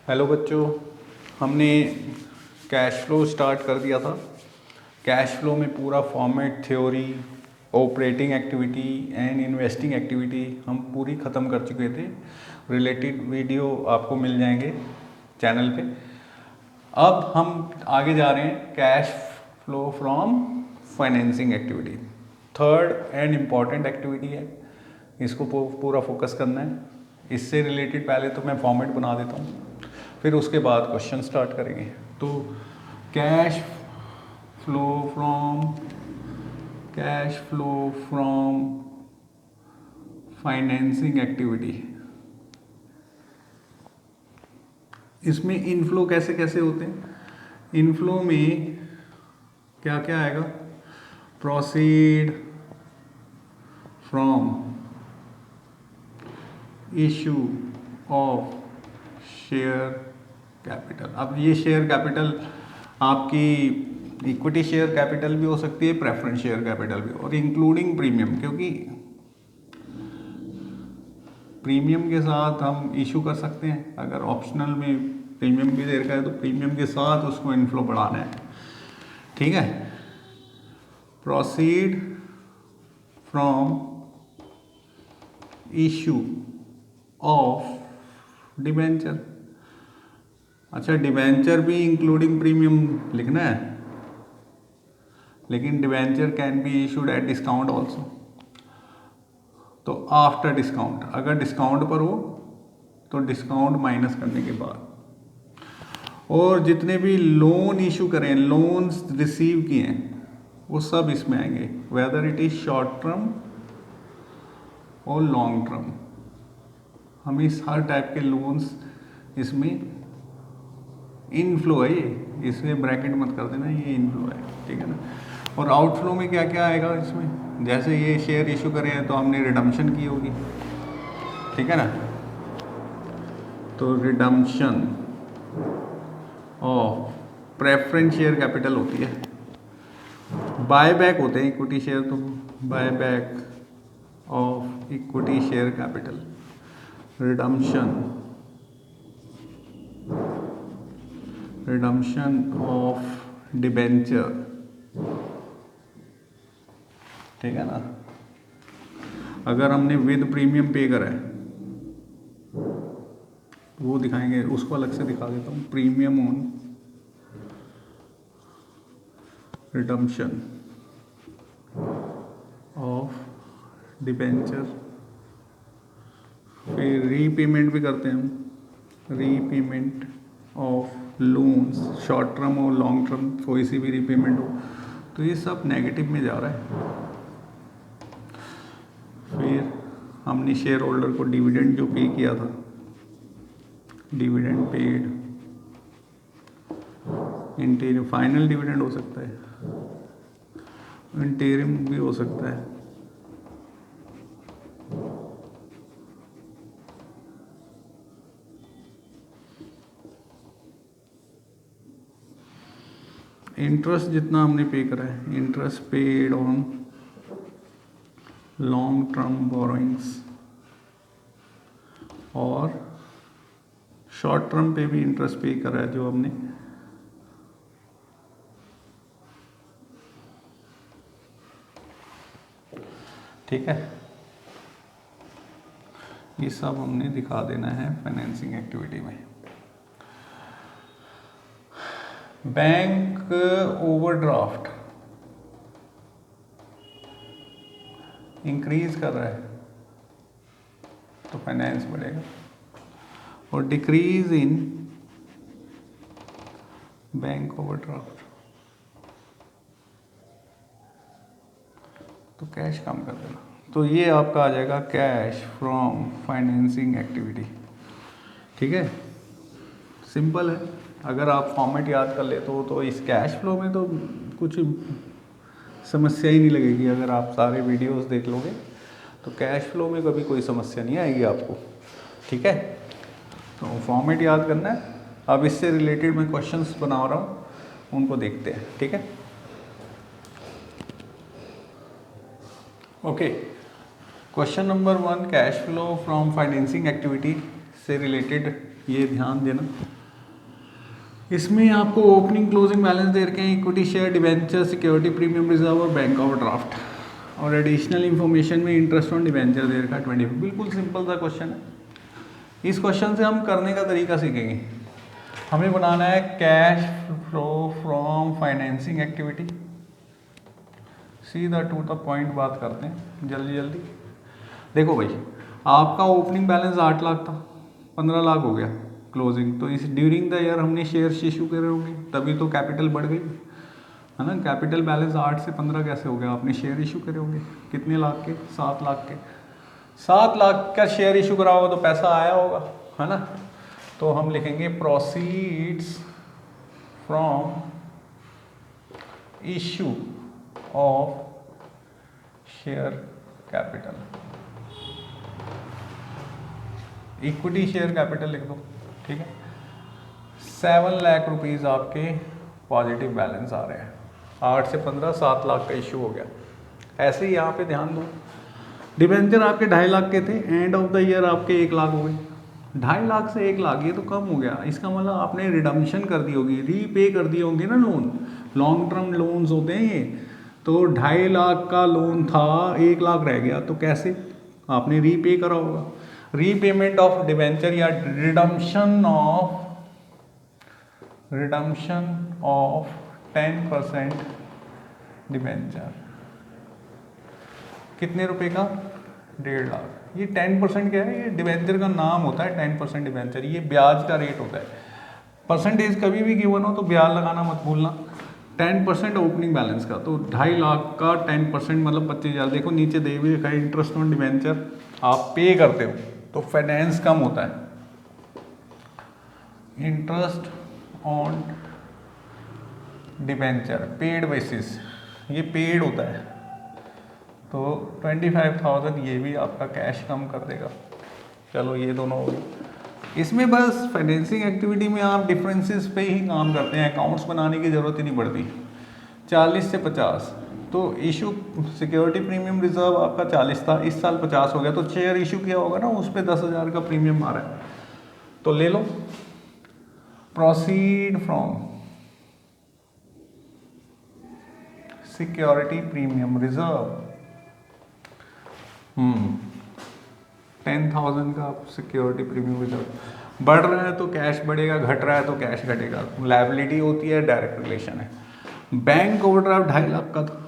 Hello बच्चों, हमने cash flow start कर दिया था। कैश फ्लो में पूरा format, theory, operating activity and investing activity हम पूरी ख़त्म कर चुके थे। रिलेटेड वीडियो आपको मिल जाएंगे चैनल पे। अब हम आगे जा रहे हैं, cash flow from financing activity. Third and important activity है, इसको पूरा फोकस करना है। इससे रिलेटेड पहले तो मैं फॉर्मेट बना देता हूँ, फिर उसके बाद क्वेश्चन स्टार्ट करेंगे। तो cash flow from financing activity, इसमें इनफ्लो कैसे कैसे होते हैं। इनफ्लो में क्या क्या आएगा? Proceed from issue of share capital. अब ये शेयर कैपिटल आपकी इक्विटी शेयर कैपिटल भी हो सकती है, प्रेफरेंस शेयर कैपिटल भी, और इंक्लूडिंग प्रीमियम, क्योंकि प्रीमियम के साथ हम इशू कर सकते हैं। अगर ऑप्शनल में प्रीमियम भी दे रखा है तो प्रीमियम के साथ उसको इनफ्लो बढ़ाना है। ठीक है। Proceed from issue of debenture. अच्छा, डिबेंचर भी इंक्लूडिंग प्रीमियम लिखना है, लेकिन debenture can be issued at discount also. तो आफ्टर डिस्काउंट, अगर डिस्काउंट पर हो तो डिस्काउंट माइनस करने के बाद। और जितने भी लोन इशू करें, लोन्स रिसीव किए हैं, वो सब इसमें आएंगे, whether it is short term और लॉन्ग टर्म। हम इस हर टाइप के लोन्स इसमें इनफ्लो है, ये इसमें ब्रैकेट मत कर देना, ये इनफ्लो है, ठीक है ना। और आउटफ्लो में क्या क्या आएगा इसमें? जैसे ये शेयर इशू करे हैं तो हमने रिडम्पशन की होगी, ठीक है ना। तो redemption of preference share capital होती है। बाय बैक होते हैं इक्विटी शेयर, तो buy back of equity share capital. Redemption of debenture, ठीक है ना। अगर हमने विद प्रीमियम पे करा है वो दिखाएंगे, उसको अलग से दिखा देता हूँ। Premium on redemption of debenture. फिर रीपेमेंट भी करते हैं हम, repayment of loans, short term और लॉन्ग टर्म, कोई सी भी रीपेमेंट हो तो ये सब नेगेटिव में जा रहा है। फिर हमने शेयर होल्डर को डिविडेंड जो पे किया था, डिविडेंड पेड, इंटीरियम फाइनल डिविडेंड हो सकता है, इंटीरियम भी हो सकता है। इंटरेस्ट जितना हमने पे करा है, interest paid on long term borrowings, और शॉर्ट टर्म पे भी इंटरेस्ट पे करा है जो हमने, ठीक है। ये सब हमने दिखा देना है फाइनेंसिंग एक्टिविटी में। बैंक ओवरड्राफ्ट इंक्रीज कर रहा है तो फाइनेंस बढ़ेगा, और डिक्रीज इन बैंक ओवरड्राफ्ट तो कैश कम कर देना। तो ये आपका आ जाएगा कैश फ्रॉम फाइनेंसिंग एक्टिविटी, ठीक है। सिंपल है, अगर आप फॉर्मेट याद कर लेते हो तो इस कैश फ्लो में तो कुछ समस्या ही नहीं लगेगी। अगर आप सारे वीडियोस देख लोगे तो कैश फ्लो में कभी कोई समस्या नहीं आएगी आपको, ठीक है। तो फॉर्मेट याद करना है। अब इससे रिलेटेड मैं क्वेश्चंस बना रहा हूँ, उनको देखते हैं, ठीक है। Okay, question number 1, cash flow from financing activity से रिलेटेड, ये ध्यान देना। इसमें आपको ओपनिंग क्लोजिंग बैलेंस दे रखे हैं, equity share, debenture, security premium reserve और बैंक ओवरड्राफ्ट, और एडिशनल इन्फॉर्मेशन में इंटरेस्ट ऑन डिवेंचर दे रखा है 20। बिल्कुल सिंपल सा क्वेश्चन है। इस क्वेश्चन से हम करने का तरीका सीखेंगे। हमें बनाना है cash flow from financing activity. सीधा टू द पॉइंट बात करते हैं जल्दी जल्दी। देखो भाई, आपका ओपनिंग बैलेंस 8 लाख था, 15 लाख हो गया क्लोजिंग, तो इस ड्यूरिंग द ईयर हमने शेयर्स इशू करे होंगे, तभी तो कैपिटल बढ़ गई है ना। कैपिटल बैलेंस 8 से 15 कैसे हो गया? आपने शेयर इशू करे होंगे कितने लाख के? 7 लाख के। 7 लाख का शेयर इशू करा होगा तो पैसा आया होगा, है ना। तो हम लिखेंगे proceeds from issue of share capital, equity share capital लिख दो, ठीक है। 7 लाख रुपीज़ आपके पॉजिटिव बैलेंस आ रहे हैं, 8 से 15 7 लाख का इशू हो गया। ऐसे ही यहाँ पे ध्यान दो, डिबेंचर आपके 2.5 लाख के थे, एंड ऑफ द ईयर आपके 1 लाख हो गए। 2.5 लाख से 1 लाख, ये तो कम हो गया। इसका मतलब आपने रिडम्पशन कर दी होगी, रीपे कर दिए होंगे ना लोन। लॉन्ग टर्म लोन्स होते हैं ये, तो 2.5 लाख का लोन था, 1 लाख रह गया, तो कैसे? आपने रीपे करा होगा। रीपेमेंट ऑफ डिबेंचर या रिडम्पशन ऑफ 10% डिबेंचर, कितने रुपए का? 1.5 लाख। ये 10% क्या है? ये डिबेंचर का नाम होता है 10% डिबेंचर, ये ब्याज का रेट होता है। परसेंटेज कभी भी गिवन हो तो ब्याज लगाना मत भूलना। 10% ओपनिंग बैलेंस का, तो 2.5 लाख का 10% मतलब 25,000। देखो नीचे दे हुए का इंटरेस्ट ऑन डिबेंचर आप पे करते हो तो फाइनेंस कम होता है। Interest on debenture paid basis, ये पेड होता है, तो 25,000 ये भी आपका कैश कम कर देगा। चलो ये दोनों हो गए। इसमें बस फाइनेंसिंग एक्टिविटी में आप डिफरेंसेस पे ही काम करते हैं, अकाउंट्स बनाने की ज़रूरत ही नहीं पड़ती। 40 से 50, तो इशू सिक्योरिटी प्रीमियम रिजर्व आपका 40 था, इस साल 50 हो गया, तो शेयर इशू किया होगा ना, उस पर 10,000 का प्रीमियम आ रहा है, तो ले लो। Proceed from security premium reserve 10,000 का सिक्योरिटी प्रीमियम रिजर्व बढ़ रहा है तो कैश बढ़ेगा, घट रहा है तो कैश घटेगा। लायबिलिटी होती है, डायरेक्ट रिलेशन है। बैंक ओवरड्राफ्ट 2.5 लाख का था,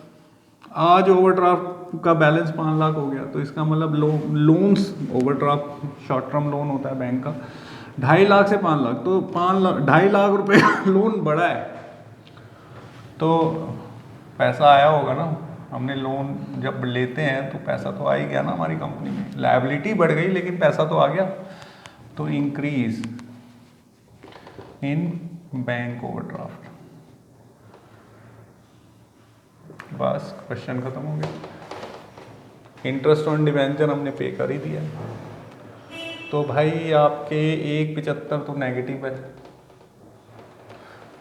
आज ओवरड्राफ्ट का बैलेंस 5 लाख हो गया, तो इसका मतलब loans, overdraft short term loan होता है बैंक का, 2.5 लाख से 5 लाख, तो 2.5 लाख रुपए लोन बढ़ा है, तो पैसा आया होगा ना। हमने लोन जब लेते हैं तो पैसा तो आ ही गया ना हमारी कंपनी में, लायबिलिटी बढ़ गई लेकिन पैसा तो आ गया, तो इंक्रीज इन बैंक ओवरड्राफ्ट। बस क्वेश्चन खत्म हो गया। इंटरेस्ट ऑन डिबेंचर हमने पे कर ही दिया, तो भाई आपके 1.75 तो नेगेटिव है,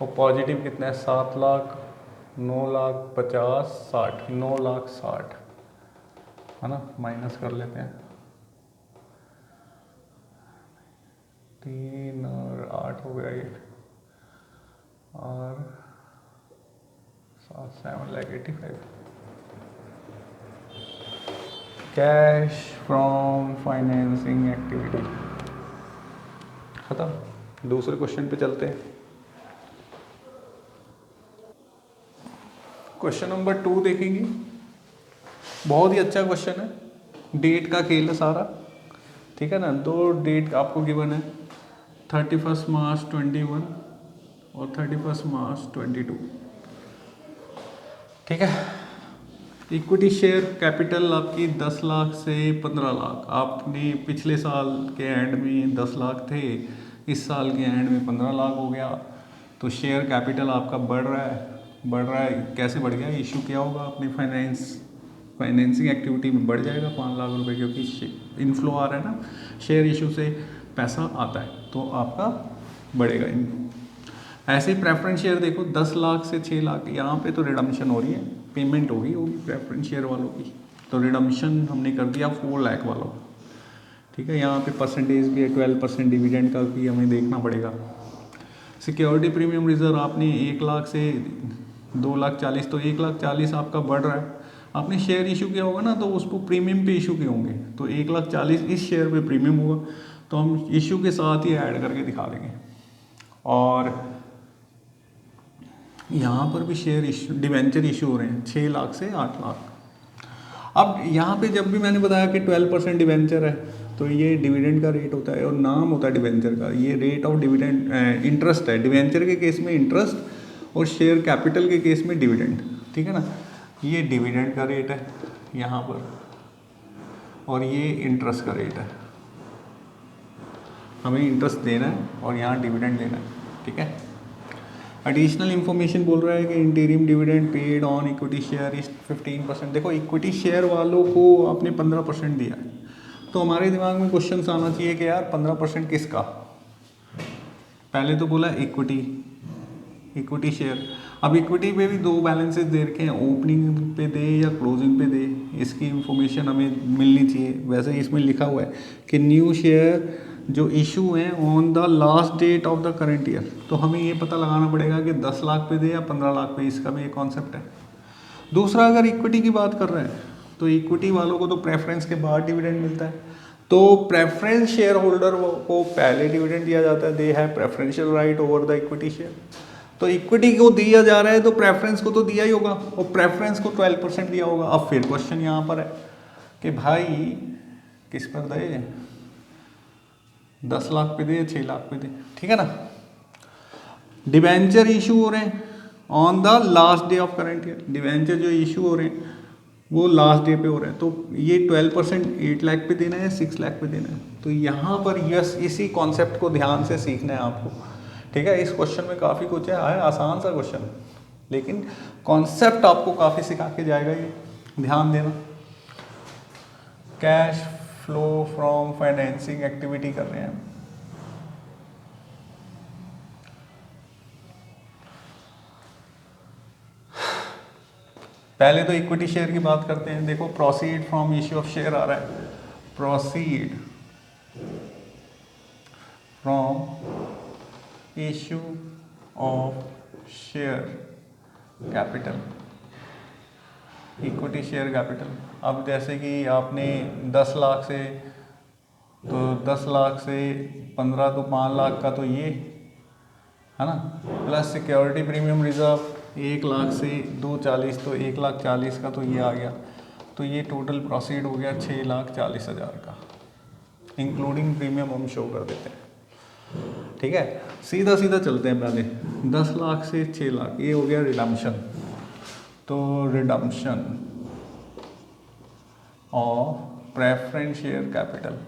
और पॉजिटिव कितना है? 7 लाख, 9 लाख 50, 60, 9 लाख 60, है ना। माइनस कर लेते हैं, 3 और 8 हो गया ये, और 7 lakh 85। Cash from financing activity खत्म। दूसरे क्वेश्चन पे चलते हैं। क्वेश्चन नंबर 2 देखेंगे, बहुत ही अच्छा क्वेश्चन है, डेट का खेल है सारा, ठीक है ना। 2 डेट आपको गिवन है, 31 मार्च 21 और 31 मार्च 22, ठीक है। इक्विटी शेयर कैपिटल आपकी 10 लाख से 15 लाख, आपने पिछले साल के एंड में 10 लाख थे, इस साल के एंड में 15 लाख हो गया, तो शेयर कैपिटल आपका बढ़ रहा है। कैसे बढ़ गया? इशू किया होगा आपने, फाइनेंसिंग एक्टिविटी में बढ़ जाएगा 5 लाख रुपए, क्योंकि इनफ्लो आ रहा है ना, शेयर इशू से पैसा आता है तो आपका बढ़ेगा। ऐसे ही प्रेफरेंस शेयर देखो, 10 लाख से 6 लाख, यहाँ पे तो रिडम्पशन हो रही है, पेमेंट होगी प्रेफरेंस शेयर वालों की, तो रिडम्पशन हमने कर दिया 4 लाख वालों को, ठीक है। यहाँ पे परसेंटेज भी है, 12% डिविडेंड का भी हमें देखना पड़ेगा। सिक्योरिटी प्रीमियम रिजर्व आपने 1 लाख से 2,40,000, तो 1,40,000 आपका बढ़ रहा है। आपने शेयर इशू किया होगा ना, तो उसको प्रीमियम पे इशू किए होंगे, तो 1,40,000 इस शेयर पे प्रीमियम होगा, तो हम इशू के साथ ही ऐड करके दिखा देंगे। और यहाँ पर भी शेयर इशू, डिवेंचर इशू हो रहे हैं 6 लाख से 8 लाख। अब यहाँ पे जब भी मैंने बताया कि 12% डिवेंचर है, तो ये डिविडेंड का रेट होता है और नाम होता है डिवेंचर का, ये रेट ऑफ डिविडेंड इंटरेस्ट है। डिवेंचर के केस में इंटरेस्ट और शेयर कैपिटल के केस में डिविडेंड, ठीक है ना। ये डिविडेंड का रेट है यहाँ पर, और ये इंटरेस्ट का रेट है। हमें इंटरेस्ट देना है और यहाँ डिविडेंड देना है, ठीक है। एडिशनल इन्फॉर्मेशन बोल रहा है कि इंटीरियम dividend paid on equity share is 15%। देखो इक्विटी शेयर वालों को आपने 15% दिया है, तो हमारे दिमाग में क्वेश्चन आना चाहिए कि यार 15% किसका। पहले तो बोला इक्विटी शेयर। अब इक्विटी पे भी 2 बैलेंसेस दे रखे हैं, ओपनिंग पे दे या क्लोजिंग पे दे, इसकी इंफॉर्मेशन हमें मिलनी चाहिए। वैसे इसमें लिखा हुआ है कि न्यू शेयर जो इशू है on the last date of the current year, तो हमें ये पता लगाना पड़ेगा कि 10 लाख पे दे या 15 लाख पे, इसका भी एक कॉन्सेप्ट है। दूसरा, अगर इक्विटी की बात कर रहे हैं तो इक्विटी वालों को तो प्रेफरेंस के बाद डिविडेंड मिलता है, तो प्रेफरेंस शेयर होल्डर को पहले डिविडेंड दिया जाता है, they have preferential right over the equity share. तो इक्विटी को दिया जा रहा है तो प्रेफरेंस को तो दिया ही होगा, और प्रेफरेंस को 12% दिया होगा। अब फिर क्वेश्चन यहाँ पर है कि भाई किस पर दे, 10 लाख पे दे या 6 लाख पे दे, ठीक है ना। डिवेंचर इशू हो रहे हैं on the last day of current year, debenture जो इशू हो रहे हैं वो लास्ट डे पे हो रहे हैं, तो ये 12% 8 लाख पे देना है, 6 लाख पे देना है। तो यहाँ पर यस, इसी कॉन्सेप्ट को ध्यान से सीखना है आपको, ठीक है। इस क्वेश्चन में काफ़ी कुछ है, आसान सा क्वेश्चन, लेकिन कॉन्सेप्ट आपको काफ़ी सिखा के जाएगा, ये ध्यान देना। Cash flow from financing activity कर रहे हैं। पहले तो इक्विटी शेयर की बात करते हैं। देखो proceed from issue of share आ रहा है, proceed from issue of share capital, equity share capital. अब जैसे कि आपने 10 लाख से, तो 10 लाख से 15 तो 5 लाख का तो ये है ना, plus security premium reserve 1 lakh से 2,40,000 तो 1,40,000 का तो ये आ गया, तो ये टोटल प्रोसीड हो गया 6,40,000 का, इंक्लूडिंग प्रीमियम हम शो कर देते हैं, ठीक है। सीधा सीधा चलते हैं, पहले 10 लाख से 6 लाख, ये हो गया रिडम्पशन। तो redemption of preference share capital,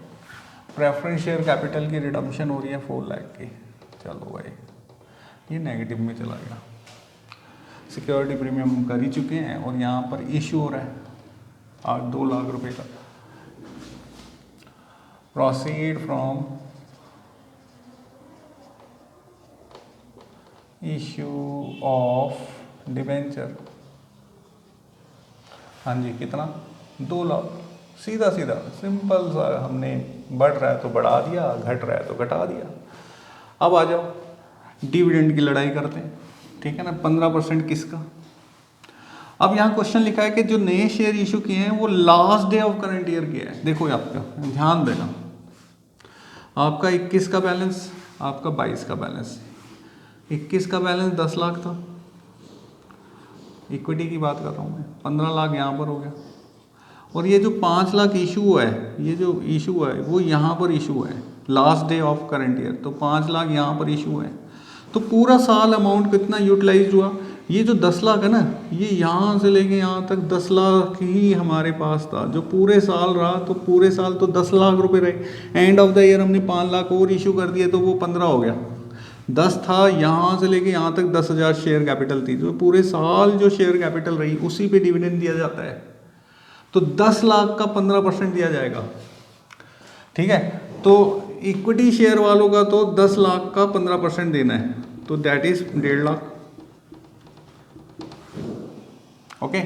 preference share capital की रिडम्पशन हो रही है 4 लाख की। चलो भाई ये नेगेटिव में चला गया, सिक्योरिटी प्रीमियम हम कर ही चुके हैं, और यहाँ पर इशू हो रहा है 2 लाख रुपए का। Proceed from issue of debenture, हाँ जी, कितना 2 लाख। सीधा सीधा सिंपल सा, हमने बढ़ रहा है तो बढ़ा दिया, घट रहा है तो घटा दिया। अब आ जाओ डिविडेंड की लड़ाई करते हैं, ठीक है ना। 15% किसका। अब यहाँ क्वेश्चन लिखा है कि जो नए शेयर इशू किए हैं वो last day of current year किया है। देखो आपका ध्यान देना, आपका 21 का बैलेंस, आपका 22 का बैलेंस। 21 का बैलेंस 10 लाख था, इक्विटी की बात कर रहा हूँ मैं, 15 लाख यहाँ पर हो गया, और ये जो 5 लाख इशू हुआ है, ये जो इशू हुआ है वो यहाँ पर इशू हुआ है last day of current year, तो 5 लाख यहाँ पर इशू हुआ है। तो पूरा साल अमाउंट कितना यूटिलाइज हुआ, ये जो 10 लाख है ना, ये यहाँ से लेके यहाँ तक 10 लाख ही हमारे पास था, जो पूरे साल रहा, तो पूरे साल तो 10 लाख रुपए रहे। एंड ऑफ द ईयर हमने 5 लाख और इशू कर दिए, तो वो 15 हो गया। 10 था, यहाँ से लेके यहाँ तक 10,000 शेयर कैपिटल थी, तो पूरे साल जो शेयर कैपिटल रही उसी पे डिविडेंड दिया जाता है। तो 10 लाख का 15% दिया जाएगा, ठीक है। तो इक्विटी शेयर वालों का तो 10 लाख का 15% देना है, तो दैट इज 1.5 लाख। ओके,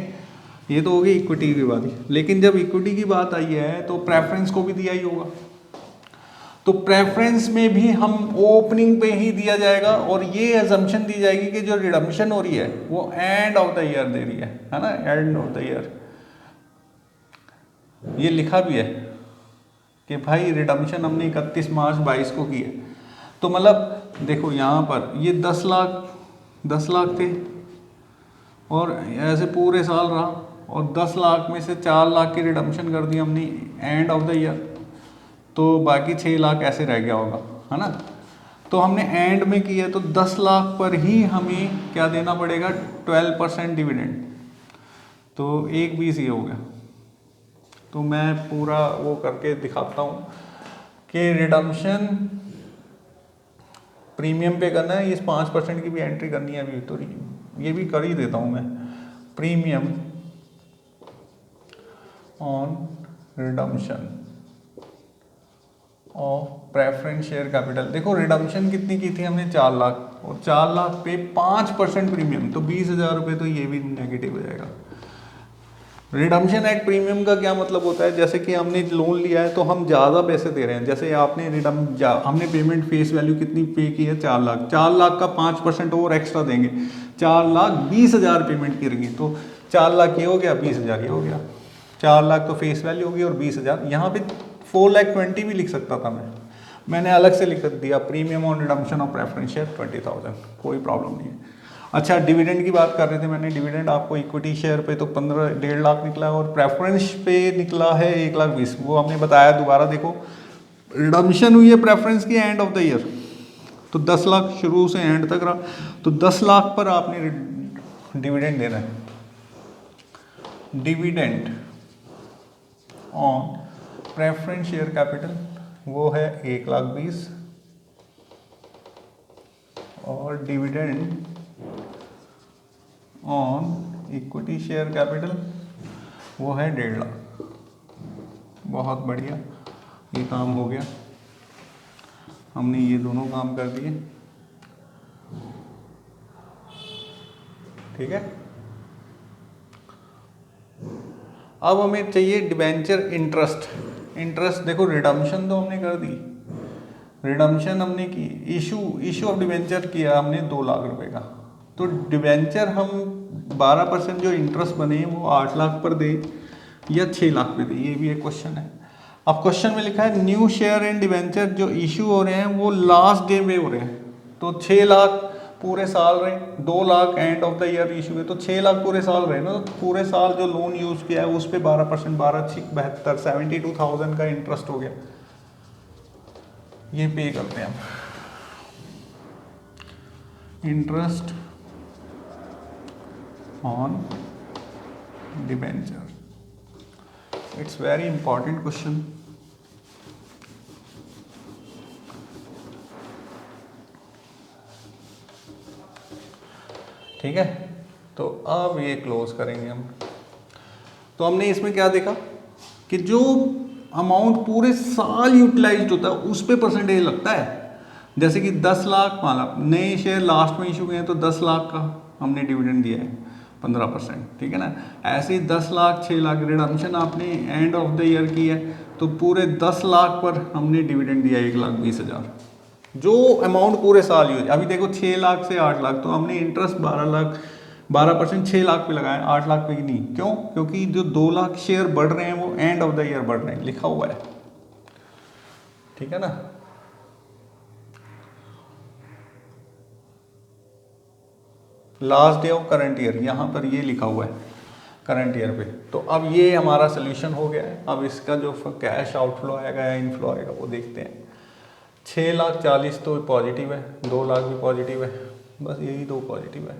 ये तो होगी इक्विटी की बात। लेकिन जब इक्विटी की बात आई है तो प्रेफरेंस को भी दिया ही होगा। तो प्रेफरेंस में भी हम ओपनिंग पे ही दिया जाएगा, और ये अजम्पशन दी जाएगी कि जो रिडम्पशन हो रही है वो एंड ऑफ द ईयर दे रही है ना, एंड ऑफ द ईयर। ये लिखा भी है कि भाई रिडम्पशन हमने 31 मार्च 22 को की है, तो मतलब देखो यहाँ पर ये 10 लाख थे, और ऐसे पूरे साल रहा, और 10 लाख में से 4 लाख की रिडम्पशन कर दी हमने एंड ऑफ द ईयर, तो बाकी 6 लाख ऐसे रह गया होगा, है ना। तो हमने एंड में किया, तो 10 लाख पर ही हमें क्या देना पड़ेगा, 12% डिविडेंड, तो 1/20 ये हो गया। तो मैं पूरा वो करके दिखाता हूँ कि रिडम्पशन प्रीमियम पे करना है, इस 5% की भी एंट्री करनी है अभी, तो ये भी कर ही देता हूँ मैं। Premium on redemption of preference share capital. देखो रिडम्पशन कितनी की थी हमने, 4 लाख, और 4 लाख पे 5% प्रीमियम, तो 20,000 रुपये, तो ये भी नेगेटिव हो जाएगा। रिडम्पशन एट प्रीमियम का क्या मतलब होता है, जैसे कि हमने लोन लिया है तो हम ज़्यादा पैसे दे रहे हैं, जैसे आपने हमने पेमेंट फेस वैल्यू कितनी पे की है, 4 लाख, 4 लाख का 5% और एक्स्ट्रा देंगे, 4,20,000 पेमेंट करेंगे, तो 4 लाख ये हो गया, 20,000 ये हो गया, 4 लाख तो फेस वैल्यू होगी और 20,000, यहाँ पे 4,20,000 भी लिख सकता था मैंने अलग से लिख दिया, premium on redemption of preference share 20,000, कोई प्रॉब्लम नहीं है। अच्छा, डिविडेंड की बात कर रहे थे मैंने, डिविडेंड आपको इक्विटी शेयर पे तो 1.5 लाख निकला है, और प्रेफरेंस पे निकला है 1,20,000, वो हमने बताया, दोबारा देखो, रिडम्पशन हुई है प्रेफरेंस की एंड ऑफ द ईयर, तो 10 लाख शुरू से एंड तक रहा, तो 10 लाख पर आपने डिविडेंड देना है। Dividend on preference share capital वो है 1,20,000, और dividend on equity share capital वो है 1.5 लाख। बहुत बढ़िया, ये काम हो गया, हमने ये दोनों काम कर दिए, ठीक है। अब हमें चाहिए डिबेंचर इंटरेस्ट। देखो रिडम्पशन तो हमने कर दी, रिडम्पशन हमने की, इशू ऑफ डिबेंचर किया हमने 2 लाख रुपए का, तो डिबेंचर हम 12% जो इंटरेस्ट बने वो 8 लाख पर दे या 6 लाख पे दे, ये भी एक क्वेश्चन है। अब क्वेश्चन में लिखा है न्यू शेयर एंड डिबेंचर जो इशू हो रहे हैं वो लास्ट डे में हो रहे हैं, तो 6 लाख पूरे साल रहे, 2 lakh end of the year issue है, तो 6 लाख पूरे साल रहे ना, तो पूरे साल जो लोन यूज़ किया है उस पर 12%, 12,72 72,000 का इंटरेस्ट हो गया, ये पे करते हैं हम। Interest on debenture, it's very important question. ठीक है, तो अब ये क्लोज करेंगे हम। तो हमने इसमें क्या देखा कि जो अमाउंट पूरे साल यूटिलाइज्ड होता है उस पे परसेंटेज लगता है, जैसे कि 10 लाख माना नए शेयर लास्ट में इशू हुए हैं, तो 10 लाख का हमने डिविडेंड दिया है 15%, ठीक है ना। ऐसे ही 10 लाख 6 लाख रिडम्पशन आपने एंड ऑफ द ईयर की है, तो पूरे 10 लाख पर हमने डिविडेंड दिया 1,20,000, जो अमाउंट पूरे साल यूज। अभी देखो 6 लाख से 8 लाख, तो हमने इंटरेस्ट 12% 6 लाख पे लगाया, 8 लाख पे नहीं, क्यों? क्योंकि जो 2 लाख शेयर बढ़ रहे हैं वो एंड ऑफ द ईयर बढ़ रहे हैं, लिखा हुआ है, ठीक है ना। Last day of current year, यहाँ पर ये लिखा हुआ है करंट ईयर पे। तो अब ये हमारा सोल्यूशन हो गया है। अब इसका जो कैश आउटफ्लो आएगा या इनफ्लो आएगा वो देखते हैं। 6,40,000 तो पॉजिटिव है, 2 लाख भी पॉजिटिव है, बस यही 2 पॉजिटिव है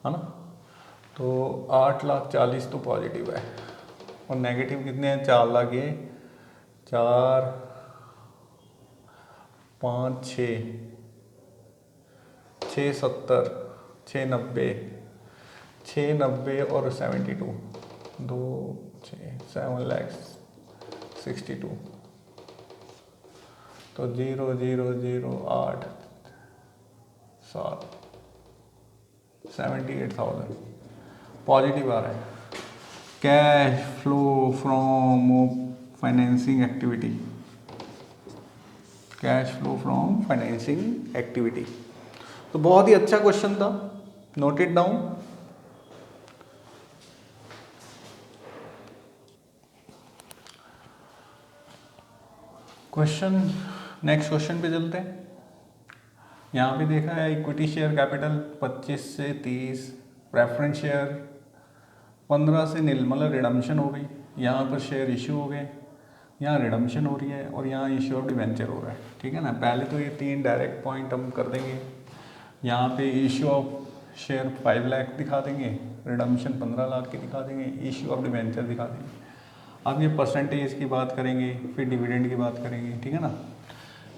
ना। तो 8,40,000 तो पॉजिटिव है, और नेगेटिव कितने हैं? 4 लाख, ये 4 5 670 690 690 और 72 2 6 7,62,000, तो 0,008 7 78,000 पॉजिटिव आ रहा है। Cash flow from financing activity cash flow from financing activity. तो बहुत ही अच्छा क्वेश्चन था, note it down. Question, next question पे चलते हैं। यहाँ पे देखा है इक्विटी शेयर कैपिटल 25 से 30, प्रेफरेंस शेयर 15 से नील, मतलब रिडम्पशन हो गई। यहाँ पर शेयर इशू हो गए, यहाँ रिडम्पशन हो रही है और यहाँ इशू ऑफ डिवेंचर हो रहा है, ठीक है ना। पहले तो ये 3 डायरेक्ट पॉइंट हम कर देंगे। यहाँ पे इशू ऑफ शेयर 5 लाख दिखा देंगे, रिडम्पशन 15 लाख की दिखा देंगे, इशू ऑफ डिवेंचर दिखा देंगे। अब ये परसेंटेज की बात करेंगे, फिर डिविडेंड की बात करेंगे, ठीक है ना।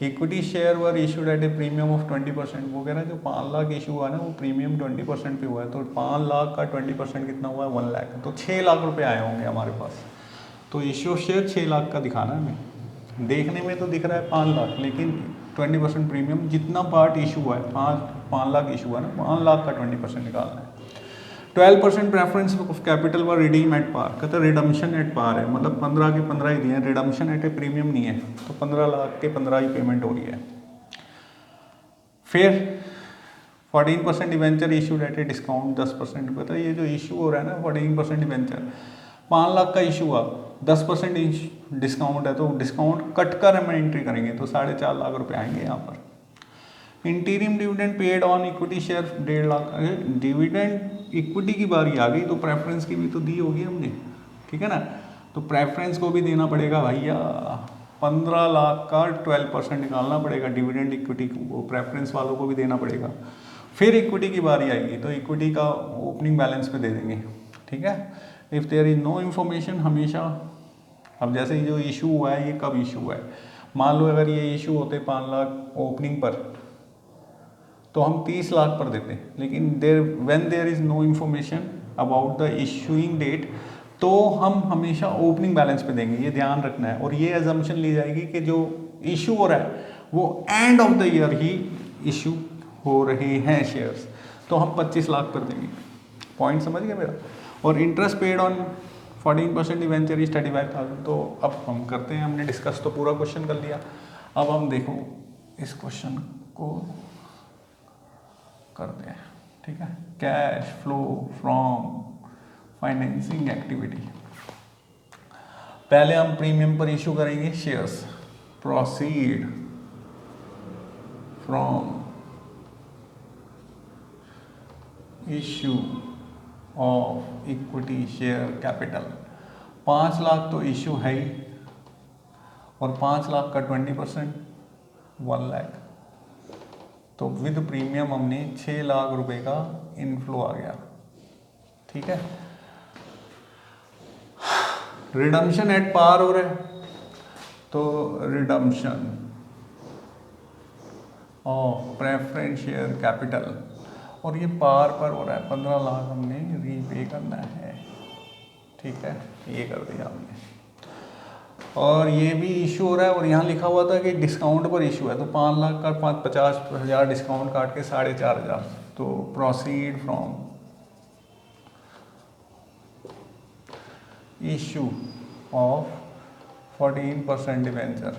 Equity share were issued at A premium of 20%। वो कह रहा है जो 5 लाख इशू हुआ है ना, वो प्रीमियम 20% पे हुआ है। तो 5 लाख का 20% कितना हुआ है, 1 लाख। तो 6 लाख रुपए आए होंगे हमारे पास। तो इशू ऑफ शेयर 6 लाख का दिखाना है हमें। देखने में तो दिख रहा है 5 लाख, लेकिन 20% प्रीमियम जितना पार्ट इशू हुआ है, 5 लाख इशू हुआ है ना, 5 लाख का 20% निकालना है। 12% प्रेफरेंस ऑफ कैपिटल व रिडीम एट पार। कहता है रिडम्पशन एट पार है, मतलब 15 के 15 ही दिए हैं, रिडम्पशन एट ए प्रीमियम नहीं है। तो 15 लाख के 15 ही पेमेंट हो रही है। फिर 14% debenture issued at a discount 10%। कहता है ये जो इशू हो रहा है ना 14% डिवेंचर, 5 लाख का इशू हुआ, 10% डिस्काउंट है, तो डिस्काउंट कट कर हम एंट्री करेंगे तो 4.5 लाख रुपए आएंगे यहाँ पर। इंटीरियम dividend paid on equity share 1.5 lakh. Dividend equity की बारी आ गई तो प्रेफरेंस की भी तो दी होगी हमने, ठीक है ना। तो प्रेफरेंस को भी देना पड़ेगा भैया, 15 लाख का 12% निकालना पड़ेगा डिविडेंड इक्विटी को, प्रेफरेंस वालों को भी देना पड़ेगा। फिर इक्विटी की बारी आएगी तो इक्विटी का ओपनिंग बैलेंस पे दे देंगे, ठीक है। If there is no information, हमेशा, अब जैसे जो इशू हुआ है ये कब इशू हुआ है, मान लो अगर ये इशू होते 5 लाख ओपनिंग पर तो हम 30 लाख पर देते, लेकिन when there is no information about the issuing date तो हम हमेशा ओपनिंग बैलेंस पे देंगे, ये ध्यान रखना है। और ये एजम्पशन ली जाएगी कि जो इशू हो रहा है वो end of the year he issue हो रहे हैं शेयर्स, तो हम 25 लाख पर देंगे। पॉइंट समझ गए मेरा। और interest paid on 14% debenture is 35,000। तो अब हम करते हैं, हमने डिस्कस तो पूरा क्वेश्चन कर लिया, अब हम देखो इस क्वेश्चन को करते हैं, ठीक है। Cash flow from financing activity. पहले हम प्रीमियम पर इशू करेंगे shares. Proceed from issue of equity share capital. 5 lakh तो इशू है ही, और 5 लाख का 20% 1 लाख, तो विद प्रीमियम हमने 6 लाख रुपए का इनफ्लो आ गया, ठीक है। रिडम्पशन एट पार हो रहा है, तो redemption of preference share capital, और ये पार पर हो रहा है, 15 लाख हमने रीपे करना है, ठीक है, ये कर दिया हमने। और ये भी इशू हो रहा है, और यहाँ लिखा हुआ था कि डिस्काउंट पर इशू है, तो 5 लाख का 50,000 डिस्काउंट काट के 4,500। तो proceed from issue of 14% debenture,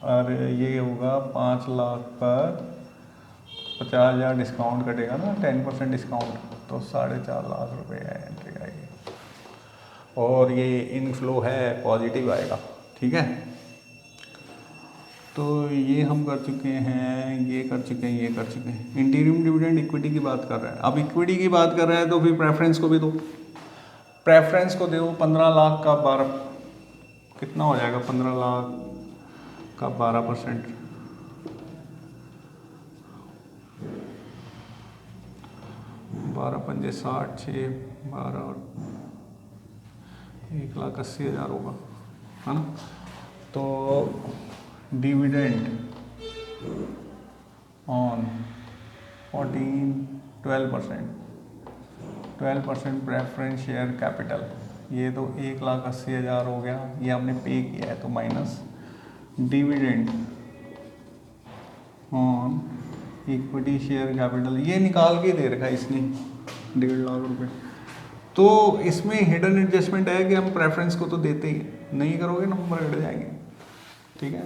और ये होगा 5 लाख पर 50,000 डिस्काउंट कटेगा ना, 10% डिस्काउंट, तो 4.5 लाख रुपए एंट्री आएगी। और ये इनफ्लो है, पॉजिटिव आएगा, ठीक है। तो ये हम कर चुके हैं, ये कर चुके हैं, ये कर चुके हैं। इंटीरियम डिविडेंड इक्विटी की बात कर रहा है, अब इक्विटी की बात कर रहा है तो फिर प्रेफरेंस को भी दो। प्रेफरेंस को दो 15 लाख का 12 कितना हो जाएगा, 15 लाख का 12%, 12 पंजे 60, 6 12 और 1,80,000 होगा, है ना। तो dividend on 12% preference share capital, ये तो 1,80,000 हो गया, ये हमने पे किया है, तो minus dividend on equity share capital, ये निकाल के दे रखा है इसने 1.5 लाख रुपए। तो इसमें हिडन एडजस्टमेंट है कि हम प्रेफरेंस को तो देते ही, नहीं करोगे नंबर हट जाएंगे। ठीक है।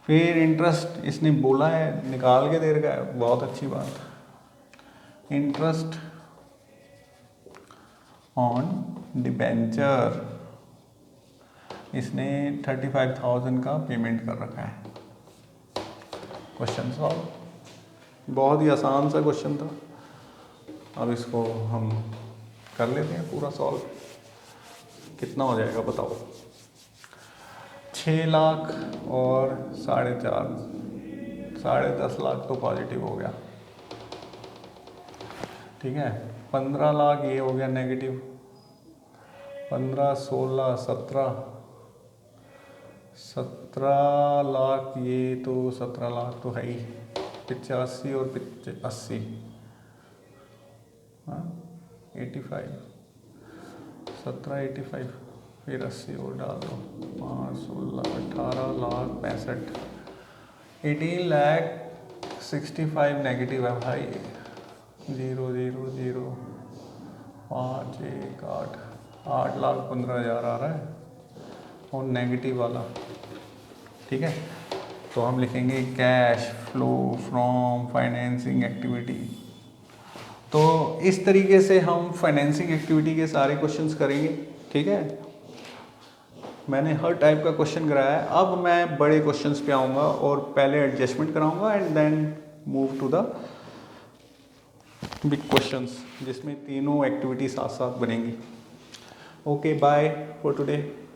फिर इंटरेस्ट इसने बोला है, निकाल के दे रखा है, बहुत अच्छी बात। इंटरेस्ट ऑन डिबेंचर, इसने 35,000 का पेमेंट कर रखा है। क्वेश्चन सॉल्व, बहुत ही आसान सा क्वेश्चन था। अब इसको हम कर लेते हैं पूरा सॉल्व। कितना हो जाएगा बताओ? 6 लाख और 4.5, 10.5 लाख तो पॉजिटिव हो गया, ठीक है। 15 लाख ये हो गया नेगेटिव, 15, 16, 17 लाख, ये तो 17 लाख तो है ही, 85 और 80, हाँ 85, 17, 85, फिर 80 और डाल दो, 5, 16, 18 लाख 65, 18,65,000 नेगेटिव है भाई। 0, 0, 0, 5, 1, 8, 8,15,000 आ रहा है और नेगेटिव वाला, ठीक है। तो हम लिखेंगे cash flow from financing activity. तो इस तरीके से हम फाइनेंसिंग एक्टिविटी के सारे क्वेश्चंस करेंगे, ठीक है। मैंने हर टाइप का क्वेश्चन कराया है। अब मैं बड़े क्वेश्चंस पे आऊँगा और पहले एडजस्टमेंट कराऊँगा and then move to the big questions, जिसमें तीनों एक्टिविटी साथ साथ बनेंगी। Okay, bye for today.